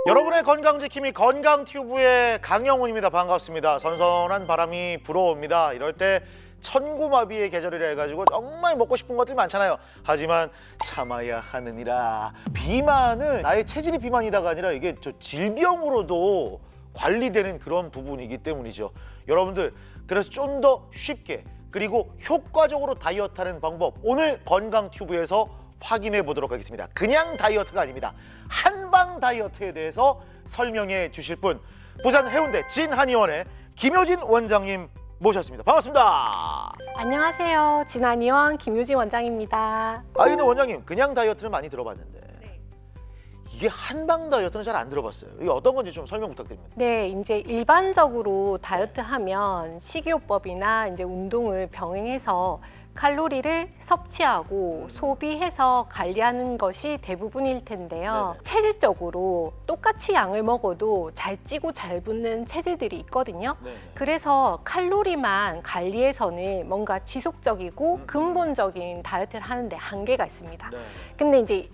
여러분의 건강지킴이 건강튜브의 강영훈입니다. 반갑습니다. 선선한 바람이 불어옵니다. 이럴 때 천고마비의 계절이라 해가지고 정말 먹고 싶은 것들 많잖아요. 하지만 참아야 하느니라. 비만은 나의 체질이 비만이다가 아니라 이게 질병으로도 관리되는 그런 부분이기 때문이죠. 여러분들, 그래서 좀 더 쉽게 그리고 효과적으로 다이어트하는 방법, 오늘 건강튜브에서 확인해 보도록 하겠습니다. 그냥 다이어트가 아닙니다. 한방 다이어트에 대해서 설명해 주실 분, 부산 해운대 진한의원의 김효진 원장님 모셨습니다. 반갑습니다. 안녕하세요. 진한의원 김효진 원장입니다. 근데 원장님, 그냥 다이어트는 많이 들어봤는데 이게 한방 다이어트는 잘 안 들어봤어요. 이게 어떤 건지 좀 설명 부탁드립니다. 네, 이제 일반적으로 다이어트 하면 식이요법이나 이제 운동을 병행해서 칼로리를 섭취하고 소비해서 관리하는 것이 대부분일 텐데요. 네네. 체질적으로 똑같이 양을 먹어도 잘 찌고 잘 붙는 체질들이 있거든요. 네네. 그래서 칼로리만 관리해서는 뭔가 지속적이고 근본적인 다이어트를 하는데 한계가 있습니다. 네. 근데 이제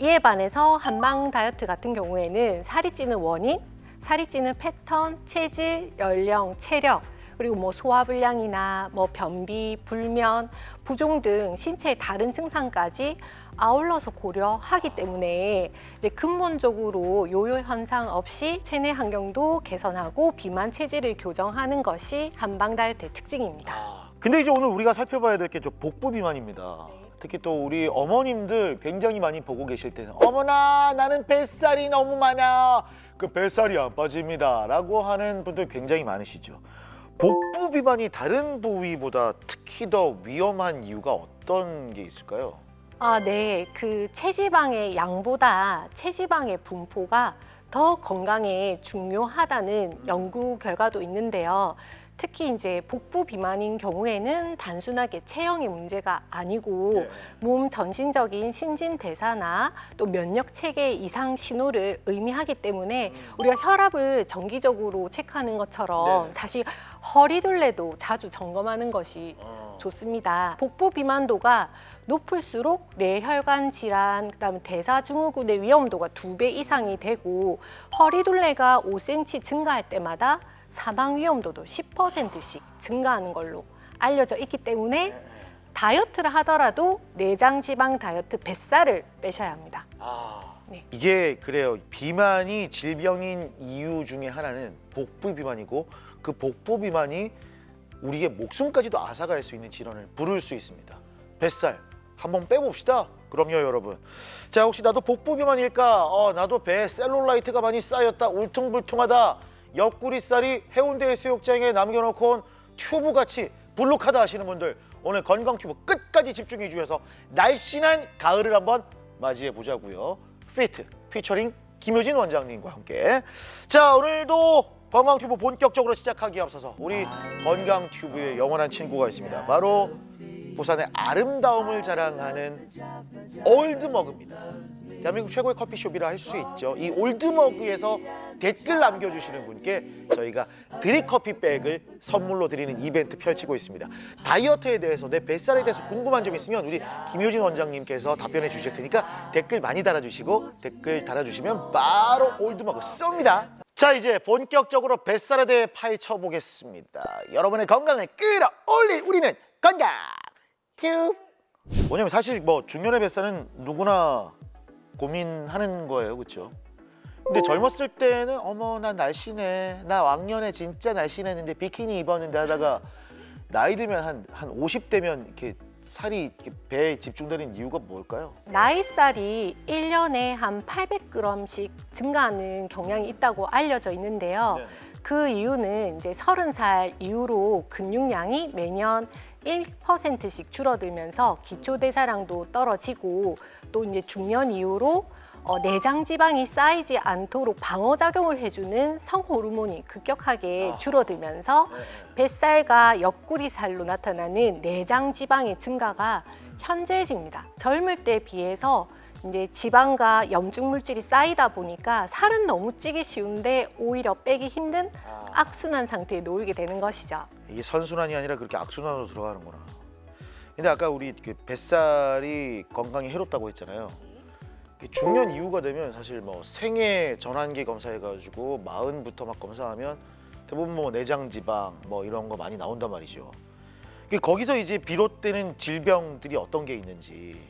이에 반해서 한방 다이어트 같은 경우에는 살이 찌는 원인, 살이 찌는 패턴, 체질, 연령, 체력, 그리고 뭐 소화불량이나 뭐 변비, 불면, 부종 등 신체의 다른 증상까지 아울러서 고려하기 때문에 이제 근본적으로 요요 현상 없이 체내 환경도 개선하고 비만 체질을 교정하는 것이 한방 다이어트의 특징입니다. 근데 이제 오늘 우리가 살펴봐야 될 게 복부 비만입니다. 특히 또 우리 어머님들 굉장히 많이 보고 계실 때는 어머나 나는 뱃살이 너무 많아, 그 뱃살이 안 빠집니다 라고 하는 분들 굉장히 많으시죠. 복부 비만이 다른 부위보다 특히 더 위험한 이유가 어떤 게 있을까요? 네. 그 체지방의 양보다 체지방의 분포가 더 건강에 중요하다는 연구 결과도 있는데요. 특히 이제 복부 비만인 경우에는 단순하게 체형의 문제가 아니고 몸 전신적인 신진대사나 또 면역 체계 이상 신호를 의미하기 때문에 우리가 혈압을 정기적으로 체크하는 것처럼 사실 허리둘레도 자주 점검하는 것이 좋습니다. 복부 비만도가 높을수록 뇌혈관 질환, 그다음에 대사증후군의 위험도가 2배 이상이 되고 허리둘레가 5cm 증가할 때마다 사망 위험도도 10%씩 증가하는 걸로 알려져 있기 때문에 다이어트를 하더라도 내장 지방 다이어트 뱃살을 빼셔야 합니다. 네. 이게 그래요. 비만이 질병인 이유 중에 하나는 복부 비만이고, 그 복부 비만이 우리의 목숨까지도 앗아갈 수 있는 질환을 부를 수 있습니다. 뱃살 한번 빼봅시다. 그럼요, 여러분. 자, 혹시 나도 복부 비만일까? 나도 배에 셀룰라이트가 많이 쌓였다, 울퉁불퉁하다, 옆구리살이 해운대 해수욕장에 남겨놓고 온 튜브같이 불룩하다 하시는 분들, 오늘 건강튜브 끝까지 집중해 주셔서 날씬한 가을을 한번 맞이해 보자고요. 피트 피처링 김효진 원장님과 함께. 자, 오늘도 건강튜브 본격적으로 시작하기에 앞서서 우리 건강튜브의 영원한 친구가 있습니다. 바로 부산의 아름다움을 자랑하는 올드머그입니다. 대한민국 최고의 커피숍이라 할 수 있죠. 이 올드머그에서 댓글 남겨주시는 분께 저희가 드립커피백을 선물로 드리는 이벤트 펼치고 있습니다. 다이어트에 대해서, 내 뱃살에 대해서 궁금한 점 있으면 우리 김효진 원장님께서 답변해 주실 테니까 댓글 많이 달아주시고, 댓글 달아주시면 바로 올드머그 쏩니다. 자, 이제 본격적으로 뱃살에 대해 파헤쳐 보겠습니다. 여러분의 건강을 끌어올릴 우리는 건강 튜브. 왜냐면 사실 뭐 중년의 뱃살은 누구나 고민하는 거예요, 그렇죠? 근데 젊었을 때는 어머 나 날씬해, 나 왕년에 진짜 날씬했는데 비키니 입었는데 하다가 나이 들면 한 50대면 이렇게 살이 이렇게 배에 집중되는 이유가 뭘까요? 나이살이 1년에 한 800g씩 증가하는 경향이 있다고 알려져 있는데요. 네. 그 이유는 이제 30살 이후로 근육량이 매년 1%씩 줄어들면서 기초대사량도 떨어지고, 또 이제 중년 이후로 내장 지방이 쌓이지 않도록 방어작용을 해주는 성호르몬이 급격하게 줄어들면서 뱃살과 옆구리살로 나타나는 내장 지방의 증가가 현저해집니다. 젊을 때에 비해서 이제 지방과 염증 물질이 쌓이다 보니까 살은 너무 찌기 쉬운데 오히려 빼기 힘든 악순환 상태에 놓이게 되는 것이죠. 이게 선순환이 아니라 그렇게 악순환으로 들어가는구나. 근데 아까 우리 그 뱃살이 건강에 해롭다고 했잖아요. 중년 이후가 되면 사실 뭐 생애 전환기 검사해가지고 40부터 막 검사하면 대부분 뭐 내장 지방 뭐 이런 거 많이 나온단 말이죠. 거기서 이제 비롯되는 질병들이 어떤 게 있는지.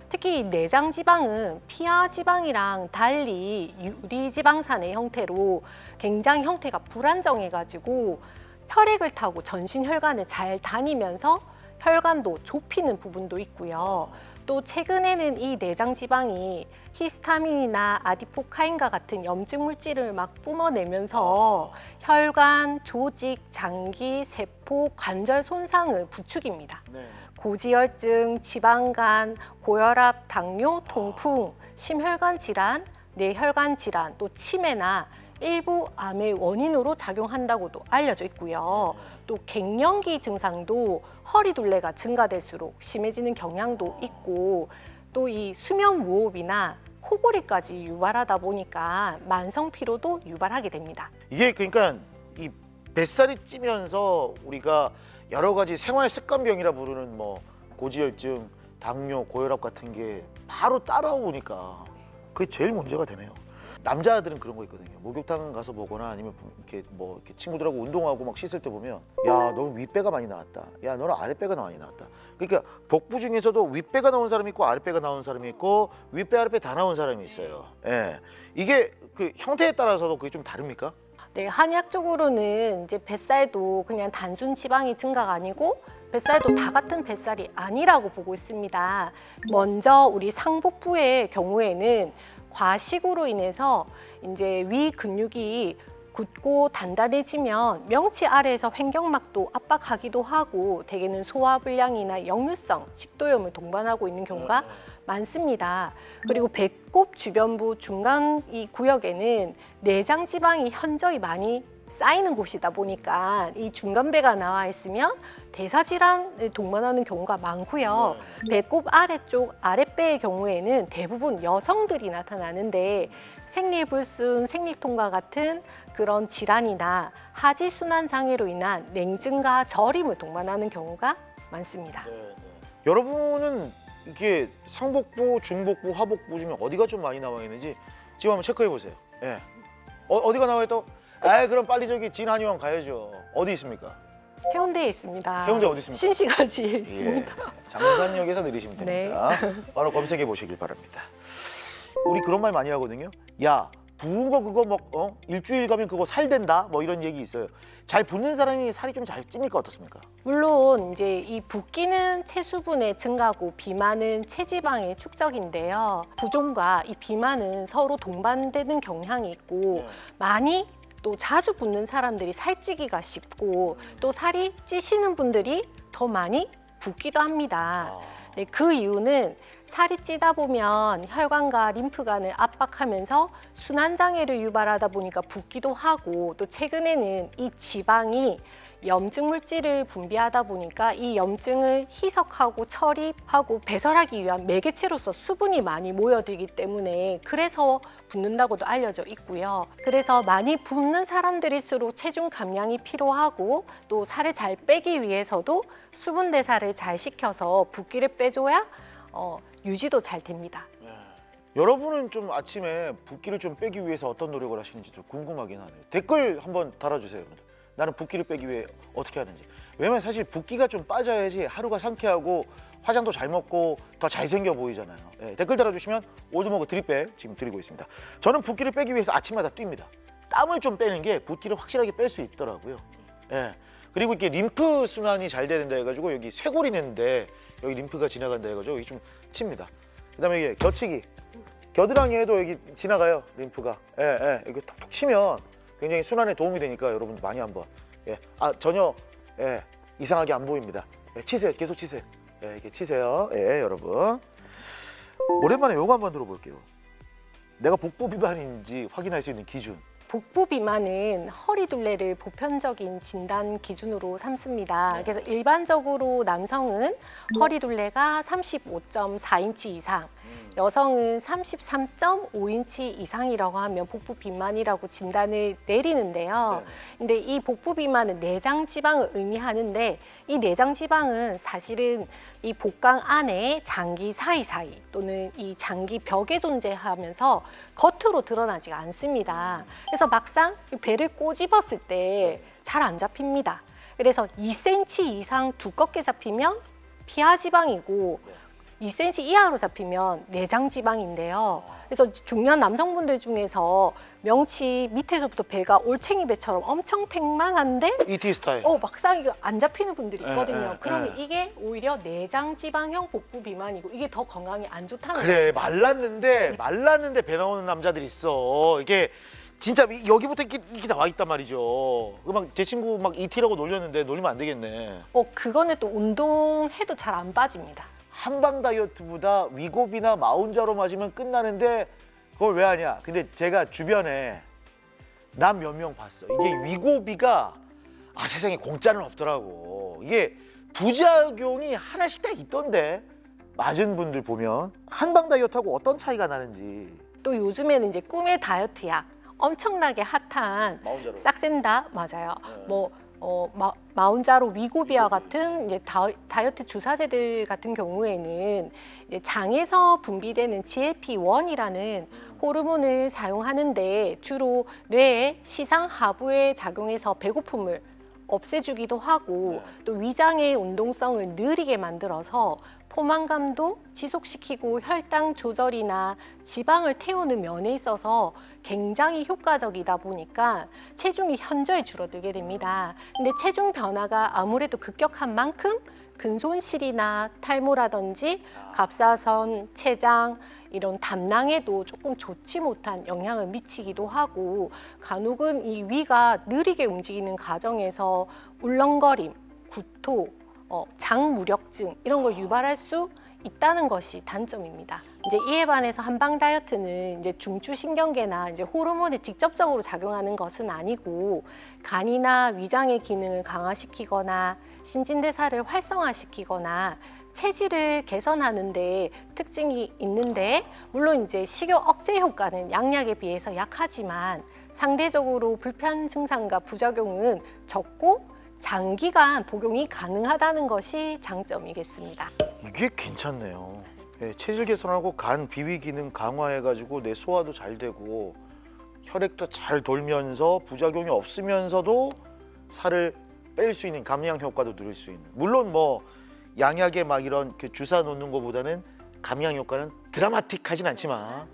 특히 이 내장 지방은 피하 지방이랑 달리 유리 지방산의 형태로 굉장히 형태가 불안정해가지고 혈액을 타고 전신 혈관을 잘 다니면서 혈관도 좁히는 부분도 있고요. 또 최근에는 이 내장 지방이 히스타민이나 아디포카인과 같은 염증 물질을 막 뿜어내면서 혈관, 조직, 장기, 세포, 관절 손상을 부추깁니다. 네. 고지혈증, 지방간, 고혈압, 당뇨, 통풍, 심혈관 질환, 뇌혈관 질환, 또 치매나 일부 암의 원인으로 작용한다고도 알려져 있고요. 또 갱년기 증상도 허리둘레가 증가될수록 심해지는 경향도 있고, 또 이 수면 무호흡이나 코골이까지 유발하다 보니까 만성 피로도 유발하게 됩니다. 이게 그러니까 이 뱃살이 찌면서 우리가 여러 가지 생활 습관병이라 부르는 뭐 고지혈증, 당뇨, 고혈압 같은 게 바로 따라오니까 그게 제일 문제가 되네요. 남자들은 그런 거 있거든요. 목욕탕 가서 보거나 아니면 이렇게 친구들하고 운동하고 막 씻을 때 보면 야, 너는 윗배가 많이 나왔다. 야, 너는 아랫배가 많이 나왔다. 그러니까 복부 중에서도 윗배가 나온 사람이 있고 아랫배가 나온 사람이 있고 윗배 아랫배 다 나온 사람이 있어요. 예. 이게 그 형태에 따라서도 그게 좀 다릅니까? 네, 한의학적으로는 이제 뱃살도 그냥 단순 지방이 증가가 아니고 뱃살도 다 같은 뱃살이 아니라고 보고 있습니다. 먼저 우리 상복부의 경우에는 과식으로 인해서 이제 위 근육이 굳고 단단해지면 명치 아래에서 횡격막도 압박하기도 하고 대개는 소화불량이나 역류성 식도염을 동반하고 있는 경우가 많습니다. 그리고 배꼽 주변부 중간 이 구역에는 내장 지방이 현저히 많이 쌓이는 곳이다 보니까 이 중간배가 나와 있으면 대사질환을 동반하는 경우가 많고요. 배꼽 아래쪽 아랫배의 경우에는 대부분 여성들이 나타나는데 생리불순, 생리통과 같은 그런 질환이나 하지순환 장애로 인한 냉증과 저림을 동반하는 경우가 많습니다. 여러분은 이게 상복부, 중복부, 하복부 중에 어디가 좀 많이 나와 있는지 지금 한번 체크해 보세요. 예. 어디가 나와 있다고? 아, 그럼 빨리 저기 진한의원 가야죠. 어디 있습니까? 해운대에 있습니다. 해운대 어디 있습니까? 신시가지에 있습니다. 예. 장산역에서 내리시면 됩니다. 바로 검색해 보시길 바랍니다. 우리 그런 말 많이 하거든요. 야, 부은 거 그거 뭐 일주일 가면 그거 살 된다 뭐 이런 얘기 있어요. 잘 붓는 사람이 살이 좀 잘 찝니까 어떻습니까? 물론 이제 이 붓기는 체수분의 증가고 비만은 체지방의 축적인데요. 부종과 이 비만은 서로 동반되는 경향이 있고 많이 또 자주 붓는 사람들이 살찌기가 쉽고 또 살이 찌시는 분들이 더 많이 붓기도 합니다. 네, 그 이유는 살이 찌다 보면 혈관과 림프관을 압박하면서 순환장애를 유발하다 보니까 붓기도 하고 또 최근에는 이 지방이 염증 물질을 분비하다 보니까 이 염증을 희석하고 처리하고 배설하기 위한 매개체로서 수분이 많이 모여들기 때문에 그래서 붓는다고도 알려져 있고요. 그래서 많이 붓는 사람들일수록 체중 감량이 필요하고 또 살을 잘 빼기 위해서도 수분 대사를 잘 시켜서 붓기를 빼줘야 유지도 잘 됩니다. 여러분은 좀 아침에 붓기를 좀 빼기 위해서 어떤 노력을 하시는지 좀 궁금하긴 하네요. 댓글 한번 달아주세요, 여러분들. 나는 붓기를 빼기 위해 어떻게 하는지. 왜냐면 사실 붓기가 좀 빠져야지 하루가 상쾌하고 화장도 잘 먹고 더 잘생겨 보이잖아요. 예, 댓글 달아주시면 올드머그 드립백 지금 드리고 있습니다. 저는 붓기를 빼기 위해서 아침마다 뜁니다. 땀을 좀 빼는 게 붓기를 확실하게 뺄 수 있더라고요. 예. 그리고 이렇게 림프 순환이 잘 돼야 된다 해가지고 여기 쇄골이 있는데 여기 림프가 지나간다 해가지고 여기 좀 칩니다. 그다음에 이게 겨치기, 겨드랑이에도 여기 지나가요 림프가. 이렇게 톡톡 치면 굉장히 순환에 도움이 되니까 여러분 많이 한번. 전혀 이상하게 안 보입니다. 치세요, 계속 치세요. 이렇게 치세요, 여러분. 오랜만에 요거 한번 들어볼게요. 내가 복부 비만인지 확인할 수 있는 기준. 복부 비만은 허리둘레를 보편적인 진단 기준으로 삼습니다. 그래서 일반적으로 남성은 허리둘레가 35.4인치 이상, 여성은 33.5인치 이상이라고 하면 복부 비만이라고 진단을 내리는데요. 근데 이 복부 비만은 내장 지방을 의미하는데 이 내장 지방은 사실은 이 복강 안에 장기 사이사이 또는 이 장기 벽에 존재하면서 겉으로 드러나지가 않습니다. 그래서 막상 이 배를 꼬집었을 때 잘 안 잡힙니다. 그래서 2cm 이상 두껍게 잡히면 피하 지방이고 2cm 이하로 잡히면 내장 지방인데요. 그래서 중년 남성분들 중에서 명치 밑에서부터 배가 올챙이 배처럼 엄청 팽만한데 ET 스타일. 막상 이거 안 잡히는 분들이 있거든요. 예. 그러면 이게 오히려 내장 지방형 복부 비만이고 이게 더 건강에 안 좋다는 그래, 것이죠. 말랐는데 배 나오는 남자들 있어. 이게 진짜 여기부터 이렇게 나와 있단 말이죠. 막 제 친구 막 ET라고 놀렸는데 놀리면 안 되겠네. 그거는 또 운동해도 잘 안 빠집니다. 한방 다이어트보다 위고비나 마운자로 마시면 끝나는데 그걸 왜 하냐? 근데 제가 주변에 남 몇 명 봤어. 이게 위고비가 세상에 공짜는 없더라고. 이게 부작용이 하나씩 다 있던데. 맞은 분들 보면 한방 다이어트하고 어떤 차이가 나는지. 또 요즘에는 이제 꿈의 다이어트 약 엄청나게 핫한 마운자로. 싹센다 맞아요. 마운자로 위고비와 같은 이제 다이어트 주사제들 같은 경우에는 이제 장에서 분비되는 GLP-1이라는 호르몬을 사용하는데 주로 뇌의 시상 하부에 작용해서 배고픔을 없애주기도 하고 또 위장의 운동성을 느리게 만들어서 포만감도 지속시키고 혈당 조절이나 지방을 태우는 면에 있어서 굉장히 효과적이다 보니까 체중이 현저히 줄어들게 됩니다. 근데 체중 변화가 아무래도 급격한 만큼 근손실이나 탈모라든지 갑사선, 췌장 이런 담낭에도 조금 좋지 못한 영향을 미치기도 하고 간혹은 이 위가 느리게 움직이는 과정에서 울렁거림, 구토, 장무력증 이런 걸 유발할 수 있다는 것이 단점입니다. 이제 이에 반해서 한방 다이어트는 이제 중추신경계나 이제 호르몬에 직접적으로 작용하는 것은 아니고 간이나 위장의 기능을 강화시키거나 신진대사를 활성화시키거나 체질을 개선하는 데 특징이 있는데 물론 이제 식욕 억제 효과는 양약에 비해서 약하지만 상대적으로 불편 증상과 부작용은 적고 장기간 복용이 가능하다는 것이 장점이겠습니다. 이게 괜찮네요. 체질 개선하고 간 비위 기능 강화해가지고 내 소화도 잘 되고 혈액도 잘 돌면서 부작용이 없으면서도 살을 뺄 수 있는 감량 효과도 누릴 수 있는. 물론 뭐 양약에 막 이런 그 주사 놓는 것보다는 감량 효과는 드라마틱하진 않지만,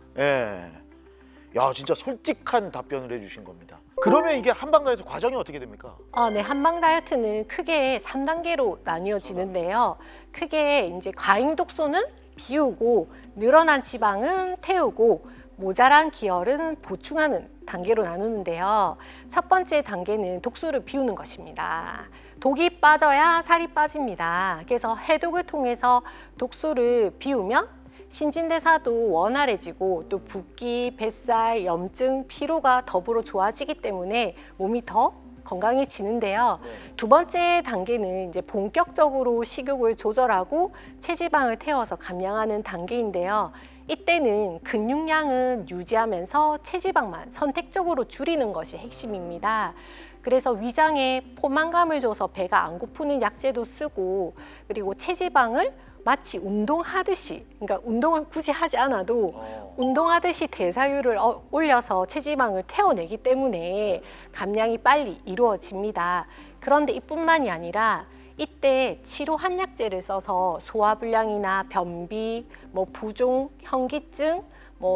야 진짜 솔직한 답변을 해주신 겁니다. 그러면 이게 한방 다이어트 과정이 어떻게 됩니까? 네, 한방 다이어트는 크게 3단계로 나뉘어지는데요. 크게 이제 과잉 독소는 비우고 늘어난 지방은 태우고 모자란 기혈은 보충하는 단계로 나누는데요. 첫 번째 단계는 독소를 비우는 것입니다. 독이 빠져야 살이 빠집니다. 그래서 해독을 통해서 독소를 비우면 신진대사도 원활해지고 또 붓기, 뱃살, 염증, 피로가 더불어 좋아지기 때문에 몸이 더 건강해지는데요. 두 번째 단계는 이제 본격적으로 식욕을 조절하고 체지방을 태워서 감량하는 단계인데요. 이때는 근육량은 유지하면서 체지방만 선택적으로 줄이는 것이 핵심입니다. 그래서 위장에 포만감을 줘서 배가 안 고프는 약재도 쓰고 그리고 체지방을 마치 운동하듯이, 그러니까 운동을 굳이 하지 않아도 운동하듯이 대사율을 올려서 체지방을 태워내기 때문에 감량이 빨리 이루어집니다. 그런데 이뿐만이 아니라 이때 치료 한약재를 써서 소화불량이나 변비, 부종, 현기증,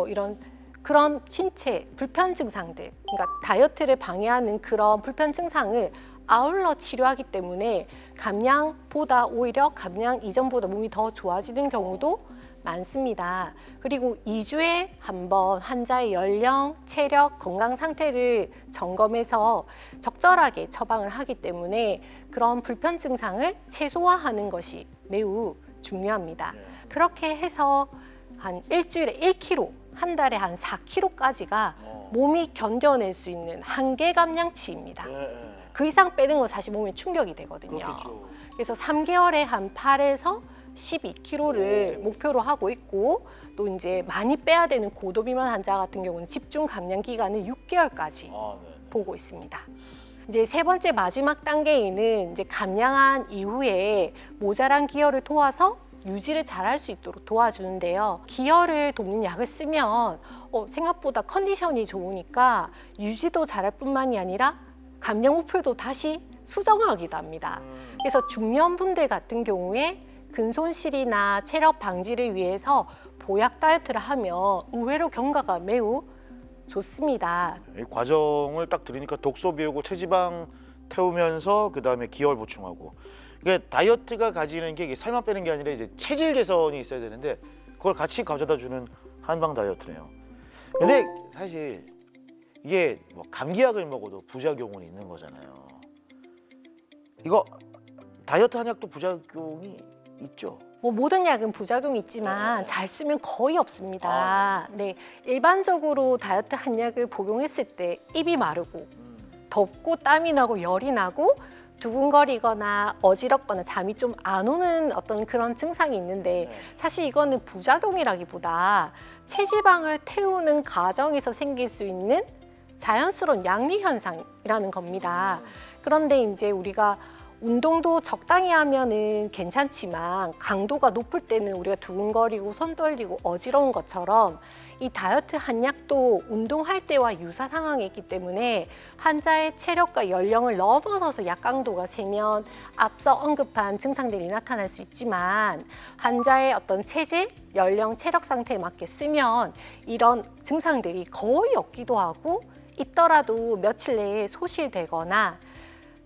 이런 그런 신체 불편 증상들, 그러니까 다이어트를 방해하는 그런 불편 증상을 아울러 치료하기 때문에 감량보다 오히려 감량 이전보다 몸이 더 좋아지는 경우도 많습니다. 그리고 2주에 한 번 환자의 연령, 체력, 건강 상태를 점검해서 적절하게 처방을 하기 때문에 그런 불편 증상을 최소화하는 것이 매우 중요합니다. 그렇게 해서 한 일주일에 1kg, 한 달에 한 4kg까지가 몸이 견뎌낼 수 있는 한계 감량치입니다. 그 이상 빼는 건 사실 몸에 충격이 되거든요. 그렇겠죠. 그래서 3개월에 한 8에서 12kg를 목표로 하고 있고 또 이제 많이 빼야 되는 고도 비만 환자 같은 경우는 집중 감량 기간을 6개월까지 아, 네. 보고 있습니다. 이제 세 번째 마지막 단계에는 이제 감량한 이후에 모자란 기혈을 도와서 유지를 잘할 수 있도록 도와주는데요. 기혈을 돕는 약을 쓰면 생각보다 컨디션이 좋으니까 유지도 잘할 뿐만이 아니라 감량 목표도 다시 수정하기도 합니다. 그래서 중년분들 같은 경우에 근손실이나 체력 방지를 위해서 보약 다이어트를 하면 의외로 경과가 매우 좋습니다. 이 과정을 딱 들으니까 독소 비우고 체지방 태우면서 그 다음에 기혈 보충하고 이게 다이어트가 가지는 게 이게 살만 빼는 게 아니라 이제 체질 개선이 있어야 되는데 그걸 같이 가져다 주는 한방 다이어트네요. 근데 사실 이게 뭐 감기약을 먹어도 부작용은 있는 거잖아요. 이거 다이어트 한약도 부작용이 있죠. 뭐 모든 약은 부작용이 있지만 잘 쓰면 거의 없습니다. 네, 일반적으로 다이어트 한약을 복용했을 때 입이 마르고 덥고 땀이 나고 열이 나고 두근거리거나 어지럽거나 잠이 좀 안 오는 어떤 그런 증상이 있는데 사실 이거는 부작용이라기보다 체지방을 태우는 과정에서 생길 수 있는 자연스러운 양리 현상이라는 겁니다. 그런데 이제 우리가 운동도 적당히 하면은 괜찮지만 강도가 높을 때는 우리가 두근거리고 손 떨리고 어지러운 것처럼 이 다이어트 한약도 운동할 때와 유사 상황에 있기 때문에 환자의 체력과 연령을 넘어서서 약 강도가 세면 앞서 언급한 증상들이 나타날 수 있지만 환자의 어떤 체질, 연령, 체력 상태에 맞게 쓰면 이런 증상들이 거의 없기도 하고 있더라도 며칠 내에 소실되거나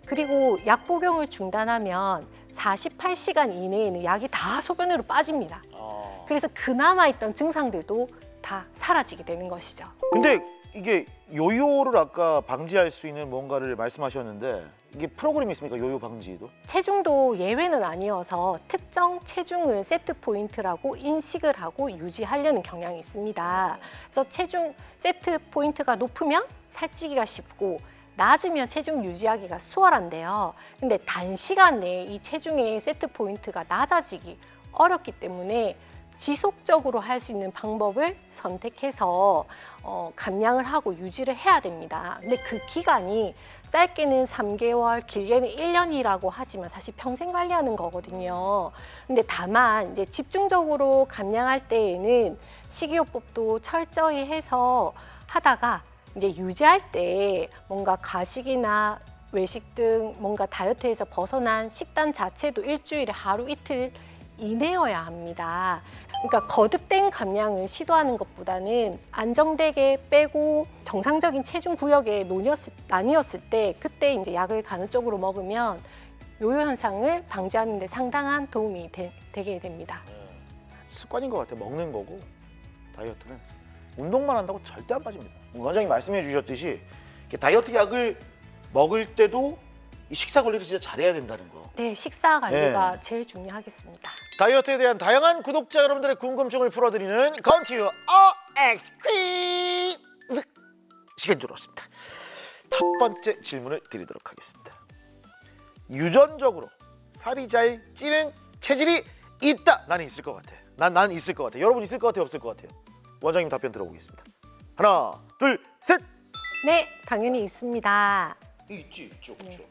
그리고 약 복용을 중단하면 48시간 이내에는 약이 다 소변으로 빠집니다. 그래서 그나마 있던 증상들도 다 사라지게 되는 것이죠. 근데 이게 요요를 아까 방지할 수 있는 뭔가를 말씀하셨는데 이게 프로그램이 있습니까? 요요 방지도? 체중도 예외는 아니어서 특정 체중을 세트 포인트라고 인식을 하고 유지하려는 경향이 있습니다. 그래서 체중 세트 포인트가 높으면 살찌기가 쉽고 낮으면 체중 유지하기가 수월한데요. 근데 단시간 내에 이 체중의 세트 포인트가 낮아지기 어렵기 때문에 지속적으로 할 수 있는 방법을 선택해서 감량을 하고 유지를 해야 됩니다. 근데 그 기간이 짧게는 3개월, 길게는 1년이라고 하지만 사실 평생 관리하는 거거든요. 근데 다만 이제 집중적으로 감량할 때에는 식이요법도 철저히 해서 하다가 이제 유지할 때 뭔가 가식이나 외식 등 뭔가 다이어트에서 벗어난 식단 자체도 일주일에 하루 이틀 이내여야 합니다. 그러니까 거듭된 감량을 시도하는 것보다는 안정되게 빼고 정상적인 체중 구역에 나뉘었을 때 그때 이제 약을 간헐적으로 먹으면 요요 현상을 방지하는 데 상당한 도움이 되게 됩니다. 습관인 것 같아요. 먹는 거고 다이어트는 운동만 한다고 절대 안 빠집니다. 원장님 말씀해 주셨듯이 다이어트 약을 먹을 때도 이 식사 관리를 진짜 잘해야 된다는 거. 네, 식사 관리가 제일 중요하겠습니다. 다이어트에 대한 다양한 구독자 여러분들의 궁금증을 풀어드리는 건티뉴 OX 퀴즈 시간이 돌아왔습니다. 첫 번째 질문을 드리도록 하겠습니다. 유전적으로 살이 잘 찌는 체질이 있다. 나는 있을 것 같아. 난 있을 것 같아. 여러분 있을 것 같아요? 없을 것 같아요? 원장님 답변 들어보겠습니다. 하나, 둘, 셋. 네, 당연히 있습니다. 있죠. 그렇죠.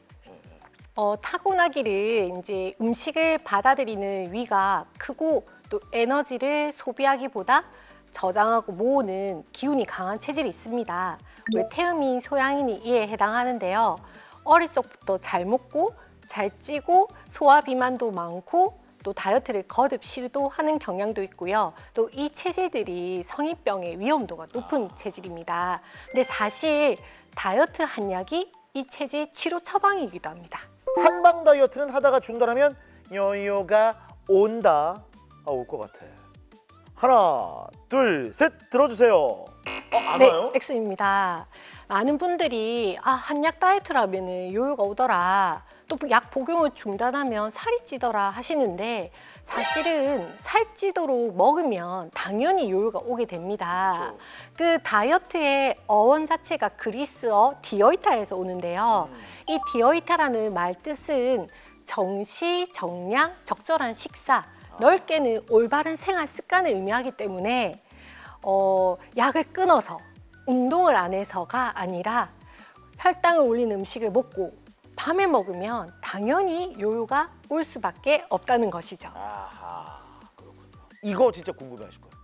타고나기를 이제 음식을 받아들이는 위가 크고 또 에너지를 소비하기보다 저장하고 모으는 기운이 강한 체질이 있습니다. 우리 태음인, 소양인이 이에 해당하는데요. 어릴 적부터 잘 먹고 잘 찌고 소화 비만도 많고 또 다이어트를 거듭 시도하는 경향도 있고요. 또 이 체질들이 성인병의 위험도가 높은 체질입니다. 근데 사실 다이어트 한약이 이 체질 치료 처방이기도 합니다. 한방 다이어트는 하다가 중단하면 요요가 온다. 올 것 같아. 하나, 둘, 셋 들어주세요. 안 네, 와요? X입니다. 많은 분들이 한약 다이어트라면 요요가 오더라. 또 약 복용을 중단하면 살이 찌더라 하시는데 사실은 살찌도록 먹으면 당연히 요요가 오게 됩니다. 그렇죠. 그 다이어트의 어원 자체가 그리스어 디어이타에서 오는데요. 이 디어이타라는 말 뜻은 정시, 정량, 적절한 식사 넓게는 올바른 생활 습관을 의미하기 때문에 약을 끊어서 운동을 안 해서가 아니라 혈당을 올리는 음식을 먹고 밤에 먹으면 당연히 요요가 올 수밖에 없다는 것이죠. 아하, 그렇군요. 이거 진짜 궁금해하실 거예요.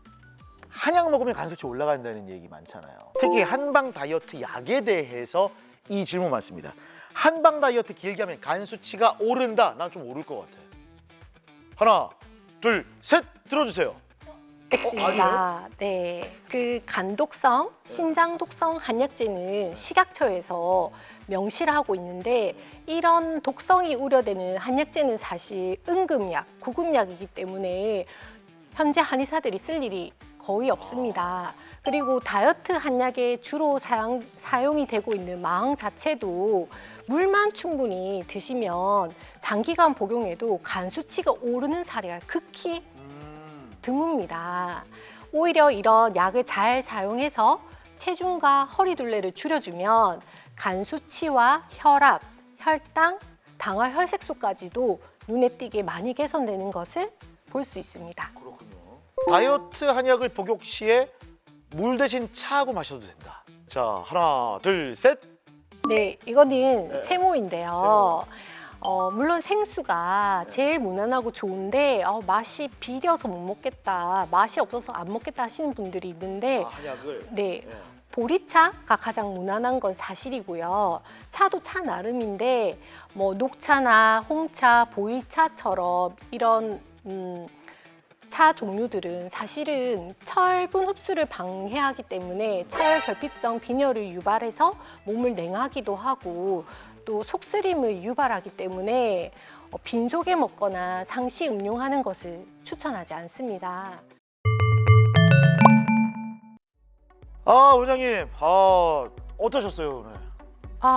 한약 먹으면 간 수치 올라간다는 얘기 많잖아요. 특히 한방 다이어트 약에 대해서 이 질문 많습니다. 한방 다이어트 길게 하면 간 수치가 오른다. 난 좀 오를 것 같아. 하나, 둘, 셋 들어주세요. X입니다. 네, 그 간독성, 신장독성 한약재는 식약처에서 명시를 하고 있는데 이런 독성이 우려되는 한약재는 사실 응급약, 구급약이기 때문에 현재 한의사들이 쓸 일이 거의 없습니다. 그리고 다이어트 한약에 주로 사용이 되고 있는 마항 자체도 물만 충분히 드시면 장기간 복용해도 간 수치가 오르는 사례가 극히 드뭅니다. 오히려 이런 약을 잘 사용해서 체중과 허리둘레를 줄여주면 간 수치와 혈압, 혈당, 당화 혈색소까지도 눈에 띄게 많이 개선되는 것을 볼 수 있습니다. 그렇군요. 다이어트 한약을 복용 시에 물 대신 차하고 마셔도 된다. 자, 하나, 둘, 셋. 네, 이거는 세모인데요. 물론 생수가 제일 무난하고 좋은데 맛이 비려서 못 먹겠다, 맛이 없어서 안 먹겠다 하시는 분들이 있는데 한약을. 네, 보리차가 가장 무난한 건 사실이고요. 차도 차 나름인데 뭐 녹차나 홍차, 보이차처럼 이런 차 종류들은 사실은 철분 흡수를 방해하기 때문에 철 결핍성 빈혈을 유발해서 몸을 냉하기도 하고 또 속쓰림을 유발하기 때문에 빈속에 먹거나 상시 음용하는 것을 추천하지 않습니다. 원장님, 어떠셨어요 오늘?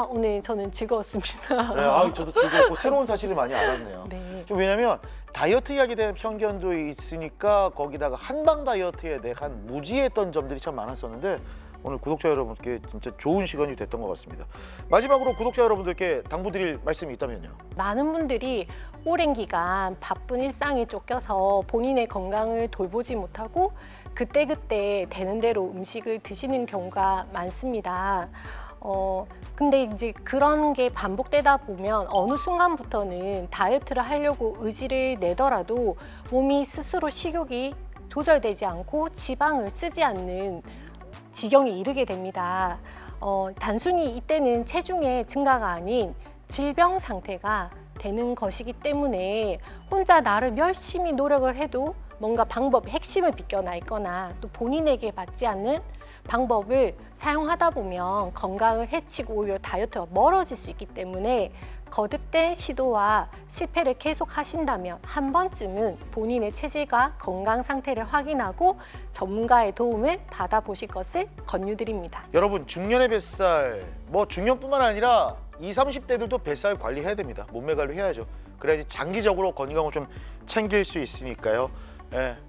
오늘 저는 즐거웠습니다. 네, 저도 즐겁고 새로운 사실을 많이 알았네요. 네. 좀 왜냐면 다이어트 약에 대한 편견도 있으니까 거기다가 한방 다이어트에 대한 무지했던 점들이 참 많았었는데 오늘 구독자 여러분께 진짜 좋은 시간이 됐던 것 같습니다. 마지막으로 구독자 여러분들께 당부드릴 말씀이 있다면요. 많은 분들이 오랜 기간 바쁜 일상에 쫓겨서 본인의 건강을 돌보지 못하고 그때그때 되는 대로 음식을 드시는 경우가 많습니다. 근데 이제 그런 게 반복되다 보면 어느 순간부터는 다이어트를 하려고 의지를 내더라도 몸이 스스로 식욕이 조절되지 않고 지방을 쓰지 않는 지경에 이르게 됩니다. 단순히 이때는 체중의 증가가 아닌 질병 상태가 되는 것이기 때문에 혼자 나름 열심히 노력을 해도 뭔가 방법의 핵심을 비껴나 있거나 또 본인에게 맞지 않는 방법을 사용하다 보면 건강을 해치고 오히려 다이어트가 멀어질 수 있기 때문에 거듭된 시도와 실패를 계속 하신다면 한 번쯤은 본인의 체질과 건강 상태를 확인하고 전문가의 도움을 받아보실 것을 권유드립니다. 여러분, 중년의 뱃살, 뭐 중년뿐만 아니라 20, 30대들도 뱃살 관리해야 됩니다. 몸매 관리해야죠. 그래야지 장기적으로 건강을 좀 챙길 수 있으니까요.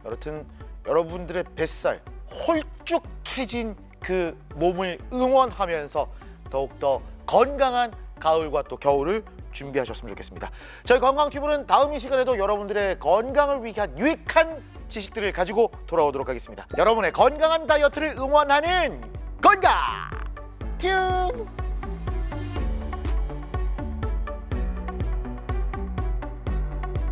여튼 여러분들의 뱃살 홀쭉해진 그 몸을 응원하면서 더욱더 건강한 가을과 또 겨울을 준비하셨으면 좋겠습니다. 저희 건강튜브는 다음 이 시간에도 여러분들의 건강을 위한 유익한 지식들을 가지고 돌아오도록 하겠습니다. 여러분의 건강한 다이어트를 응원하는 건강 튜브!